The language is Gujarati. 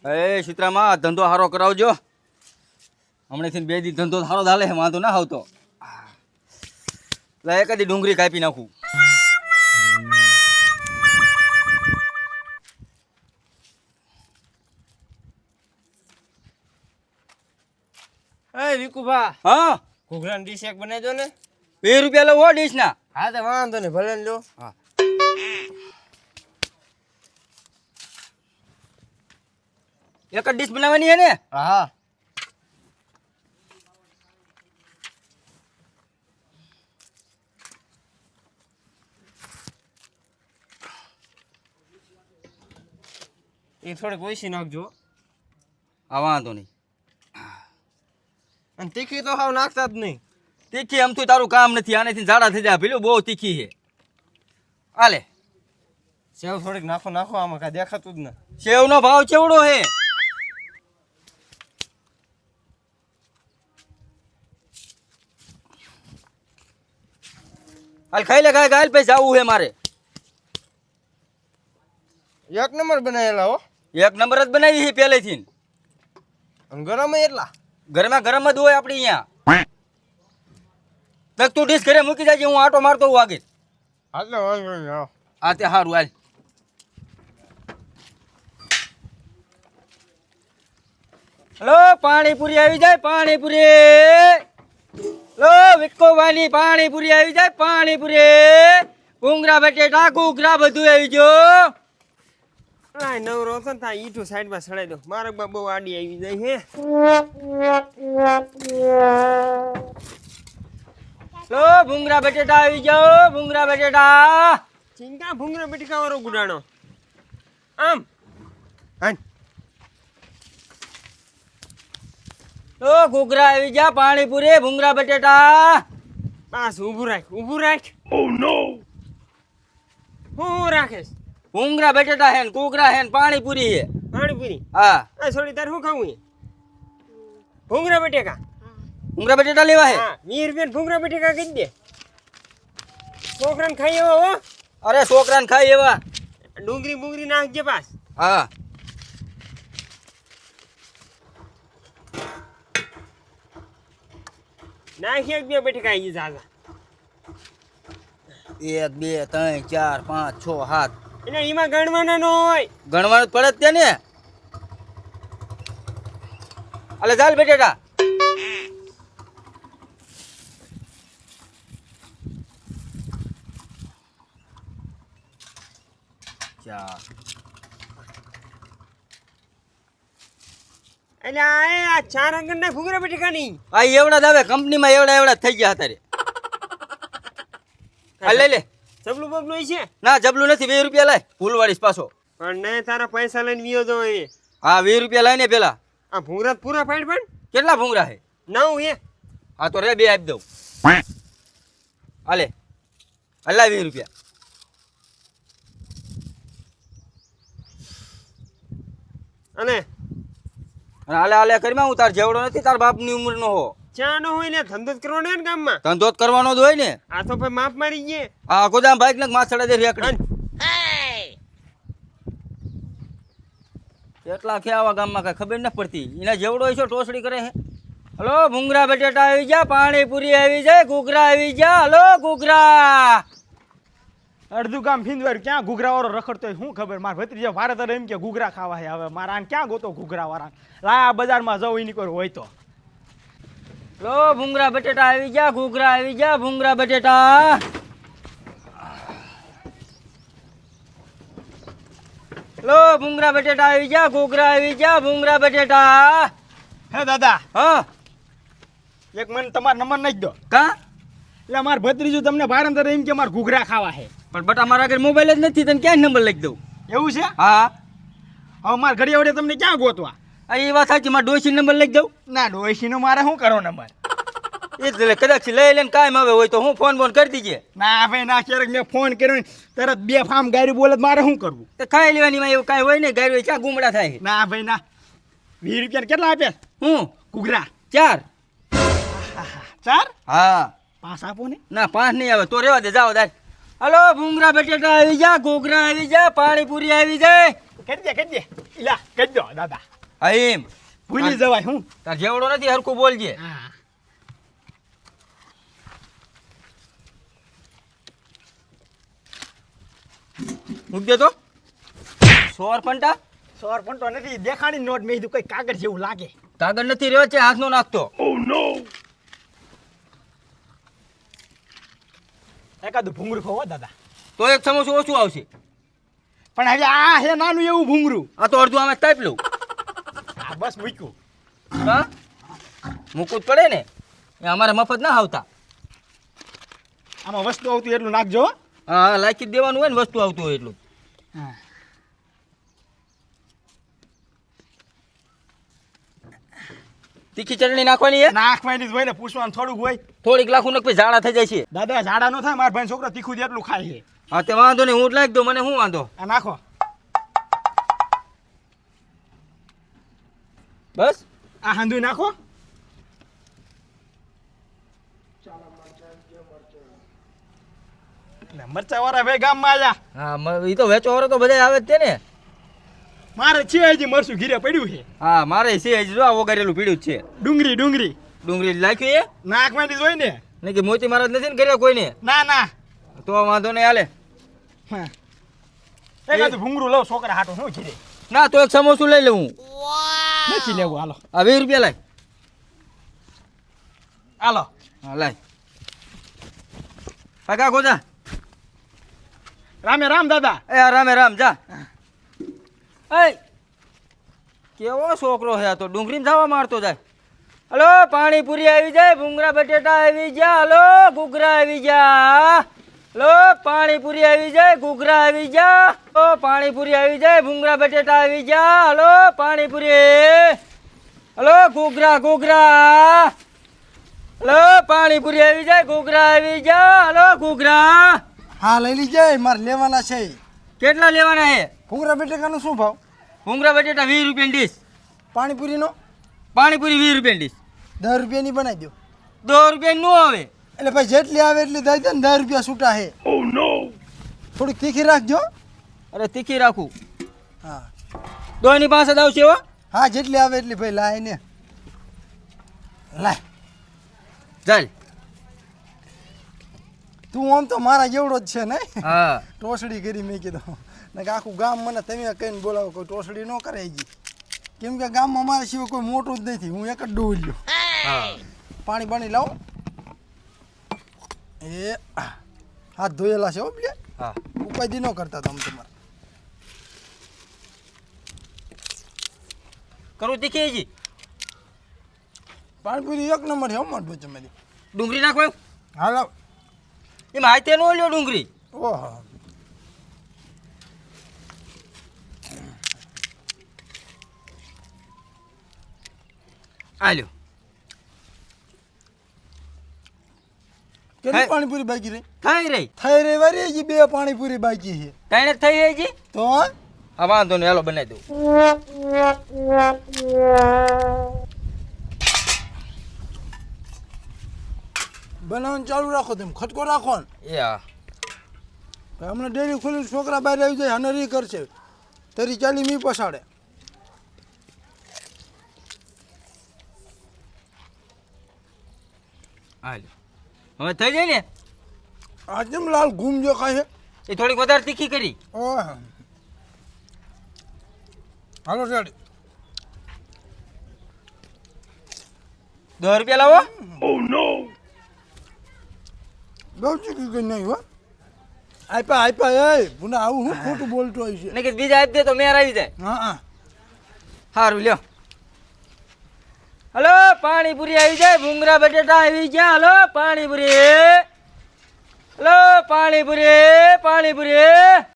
એ સીતરામાં ધંધો સારો કરાવજો. હમણાંથી 2 દી ધંધો સારો ચાલે છે, વાંધો ના આવતો. એટલે એકાદી ડુંગળી કાપી નાખું. એ વિકુભા, હા, ઘૂઘરાની ડીશ એક બનાવજો ને. 2 રૂપિયા લો ડીશ ના. હા તો વાંધો ને, ભલે ને લો. હા, એક જ ડીશ બનાવવાની છે ને? હા એ થોડીક ઓછી નાખજો. હા, વાંધો નહીં. અને તીખી તો હાવ નાખતા જ નહીં. તીખી આમથી તારું કામ નથી, આનેથી ઝાડા થઈ જાય. પેલું બહુ તીખી છે. હાલે, સેવ થોડીક નાખો નાખો, આમાં કાંઈ દેખાતું જ ને. સેવનો ભાવ ચેવડો છે? હાલ ખાઈ લે, ગાય પૈસા આવું છે મારે. એક નંબર બનાવેલા હો. 1 નંબર જ બનાવી છે પહેલેથી. અને ગરમ એટલા. ઘરમાં ગરમ જ હોય આપણી અહીંયા. તક તું ડીશ ઘરે મૂકી જાય, હું આટો મારતો હોઉં આગળ. હાલો વાંધો નહીં, આવો. હા તે સારું, હાલ. હલો, પાણીપુરી આવી જાય, પાણીપુરી. લો વિક્કોવાની પાણીપુરી આવી જાય, પાણીપુરી. ભૂંગળા બટેટા ઘૂઘરા બધું આવી ગયો. આ નવરો હતો ને ત્યાં ઈઠું સાઈડમાં સડાઈ દો. મારે બહુ આડી આવી જાય હે. લો ભૂંગળા બટેટા આવી જાઓ, ભૂંગળા બટેટા. ચિંતા ભૂંગરા બટેકા વાળો ગુડાણો. આમ હાન. લો ઘૂઘરા આવી જા, પાણીપુરી, ભૂંગળા બટેટા. બસ ઊભું રાખ, ઊભું રાખ. ઓ નો, હું રાખેશ? ભૂંગળા બટેટા હે, ઘૂઘરા હે, પાણીપુરી હે. પાણીપુરી. હા, આ છોડી તારે શું ખાવું છે? ભૂંગરા બટેકા. ભૂંગળા બટેટા લેવા હે. હા, 20 રૂપિયા ભૂંગરા બટેકા કહી દે. છોકરાને ખાઈ એવા હો. અરે છોકરાને ખાય એવા. ડુંગળી બુંગળી નાખજે પાસ. હા, નાખી 1 2 બટેકા આવી જાજા. 1 2 3 4 5 6 7. એટલે એમાં ગણવાના ન હોય. ગણવાનું પડે જ ત્યાં ને. અલે ચાલ બટેટા. એટલે આ 4 અંગણના ભૂંગરા બટેકા નહીં. આ એવડા જ આવે કંપનીમાં, એવડા થઈ ગયા અત્યારે. આ લઈ લે. જબલું બબલું છે? ના જબલું નથી, 2 રૂપિયા લાય. ભૂલવાડીશ પાછો. પણ નહીં, તારા પૈસા લઈને વિયો જો એ. હા 2 રૂપિયા લાય ને પેલા. આ ભૂંગરા પૂરા પાડ પણ કેટલા ભૂંગરા છે? 9 હે. હા તો રે 2 આપી દઉં. હાલે, હલા 20 રૂપિયા. અને હાલે હાલે કરીમાં, હું તાર જેવડો નથી, તાર બાપની ઉંમરનો હો. ચા ન હોય ને ધંધો જ કરવાનો હોય ને ગામમાં. ધંધો જ કરવાનો જ હોય ને. આ તો ભાઈ માપ મારી ગયે. હા ગોદામ બાઈક ને માછડા દે રેકડી. કેટલા છે આવા ગામમાં, કઈ ખબર નથી પડતી. એના જેવડો હોય છે ટોસડી કરે છે. હલો ભૂંગળા બટેટા આવી જા, પાણીપુરી આવી જાય, ઘૂઘરા આવી જા. હલો ઘૂઘરા. અડધું ગામ ફીંદવાયું, ક્યાં ઘૂઘરા વાળો રખડતો હોય શું ખબર. મારા ભત્રીજા ભારત એમ કે ઘૂઘરા ખાવા છે. હવે મારા આને ક્યાં ગોતો ઘૂઘરા વાળા? લાયા બજારમાં જવું એની કોઈ હોય તો. લો ભૂંગળા બટેટા આવી જા, ઘૂઘરા આવી જા, ભૂંગળા બટેટા. લો ભૂંગળા બટેટા આવી જા, ઘૂઘરા આવી જા, ભૂંગળા બટેટા. હે દાદા, હા એક મને તમારો નંબર નાખી દો. કા? એટલે મારા ભત્રીજું તમને ભારત એમ કે મારે ઘૂઘરા ખાવા છે. પણ બટા મારા ઘરે મોબાઈલ જ નથી, તને ક્યાં નંબર લખી દઉં? એવું છે? હા, હવે મારા ઘડી વડે તમને ક્યાં ગોતવા? એ વાત સાચી, મારા ડોશી નંબર લખી દઉં. ના ડોશીનો મારે શું કરો નંબર? એટલે કદાચ લઈ લઈને કાયમ આવે હોય તો હું ફોન કરી દીજે. ના ભાઈ ના, ક્યારેક મેં ફોન કર્યો ને તરત 2 ફામ ગાડી બોલે મારે શું કરવું? તો ખાઈ લેવાની એવું કાંઈ હોય ને, ગાય ક્યાં ગુમડા થાય. ના ભાઈ ના, 20 રૂપિયા કેટલા આપ્યા? હું ઘૂઘરા 4. 4? હા 5 આપો ને. ના 5 નહીં આવે તો રેવા દે, જાઓ દાદ. હલો ભૂંગળા બટેટા આવી જા, ઘૂઘરા આવી જા, પાણીપુરી આવી જાય, કરી દે ઇલા કરી દો દાદા હા એમ ભૂલી જવાય હું તાર જેવડો નથી હરખું બોલજે. હા મૂકજે તો 100 પંટા સોર પણ તો નથી દેખાણી નોટ મેં કીધું કઈ કાગળ જેવું લાગે કાગળ નથી રહ્યો છે હાથનો નાખતો. એકાદું ભૂંગળું ખવો દાદા તો એક સમોસું ઓછું આવશે. પણ હવે આ હે નાનું એવું ભૂંગળું આ તો અડધું આમાં કાપી લઉં. હા બસ મૂક્યું હા મૂકવું જ પડે ને એ અમારે મફત ના આવતા. આમાં વસ્તુ આવતું એટલું નાખજો હો. હા લાખી જ દેવાનું હોય ને વસ્તુ આવતું હોય એટલું. હા તીખી ચટણી નાખવાની છે. નાખવાની જ હોય ને પૂછવાનું થોડુંક હોય થોડીક લાખું નાખ પછી ઝાડા થઈ જાય છે. દાદા ઝાડા નો થાય મારા ભાઈ છોકરો તીખું જ એટલું ખાય છે હા તે વાંધો નહીં હું જ લાગી દઉં મને શું વાંધો. આ નાખો બસ આ હાંધું નાખો મરચા વાળા ભાઈ ગામમાં આવ્યા હા એ તો વેચો વાળો તો બધા આવે જ તે ને. મારે છે હજી મરચું ઘીરે પડ્યું છે હા મારે છે હજી જો આ વગાડેલું પીડ્યું જ છે. ડુંગળી ડુંગળી નાખ્યું એ નાખવાની જ હોય ને નહીં કે મોતી મહારાજ નથી ને કર્યા કોઈને ના તો વાંધો નહીં હાલે. હા એકાદું ભૂંગળું લઉં છોકરા હાટો શું ઘીરે ના તો એક સમોસું લઈ લઉં. નથી લેવું હાલો આ 20 રૂપિયા લાય. હાલો હા લાય કાકા ગોજા રામે રામ દાદા એ આ રામે રામ જા. એ કેવો છોકરો છે આ તો ડુંગળીમાં જવા મારતો જાય. હલો પાણીપુરી આવી જાય ભૂંગળા બટેટા આવી જા. હલો ઘૂઘરા આવી જા. હલો પાણીપુરી આવી જાય ઘૂઘરા આવી જા. હલો પાણીપુરી આવી જાય ભૂંગળા બટેટા આવી જા. હલો પાણીપુરી. હલો ઘૂઘરા. હલો પાણીપુરી આવી જાય ઘૂઘરા આવી જા. હલો ઘૂઘરા. હા લઈ લીજે મારે લેવાના છે કેટલા લેવાના છે? ભૂંગળા બટેકાનો શું ભાવ ભૂંગળા બટેટા 20 રૂપિયાની ડીશ. પાણીપુરીનો પાણીપુરી 20 રૂપિયાની ડીશ. 10 રૂપિયાની બનાવી દો 10 રૂપિયાની નો આવે. એટલે ભાઈ જેટલી આવે એટલી દઈ દે ને 10 રૂપિયા છૂટા છે થોડીક તીખી રાખજો અરે તીખી રાખું. હા દોની પાસે જ આવશે હો. હા જેટલી આવે એટલી ભાઈ લાય ને લાય ચાલ. તું આમ તો મારા જેવડો જ છે ને હા ટોસડી કરી મેં કીધું ને કે આખું ગામ મને તમે કહીને બોલાવો કોઈ ટોસડી ન કરે હજી કેમ કે ગામમાં મારા સિવાય કોઈ મોટું જ નથી હું એક જ ડોલ્યો હા પાણી લાવો એ હાથ ધોયેલા છે હો બે હા ઉપાધિ ન કરતા તમે તમારે કરું તીખી જી. પાણીપુરી એક નંબર છે અમારે ભૂચે મેં ડુંગળી નાખો. હાલો એમાં હાથે નો લ્યો ડુંગળી. ઓહો આલ્યો કેટલી હે? પાણીપુરી બાકી રહી થઈ રહી. થઈ રે વારી હજી બે પાણીપુરી બાકી છે કઈ જ થઈ હજી. તો હા વાંધો નહીં હાલો બનાવી દઉં. બનાવવાનું ચાલુ રાખો તમે ખટકો રાખો ને એ હા ભાઈ હમણાં ડેરી ખોલી છોકરા બહાર આવી જાય હનરી કરશે તરી ચાલી મી પસાડે હાલ્યો હવે થઈ જાય ને. આ જેમ લાલ ઘૂમ જો ખાય છે એ થોડીક વધારે તીખી કરી. ઓહ હાલો રેડી 10 રૂપિયા લાવો. બહુ ચીકી કઈ નહીં હો આપ્યા એ પુના આવું હું ખોટું બોલતો હોય છે ને કે બીજા આપી દે તો મેર આવી જાય. હા હા સારું લ્યો. હલો પાણીપુરી આવી જાય ભૂંગળા બટેટા આવી ગયા. હલો પાણીપુરી. હલો પાણીપુરી.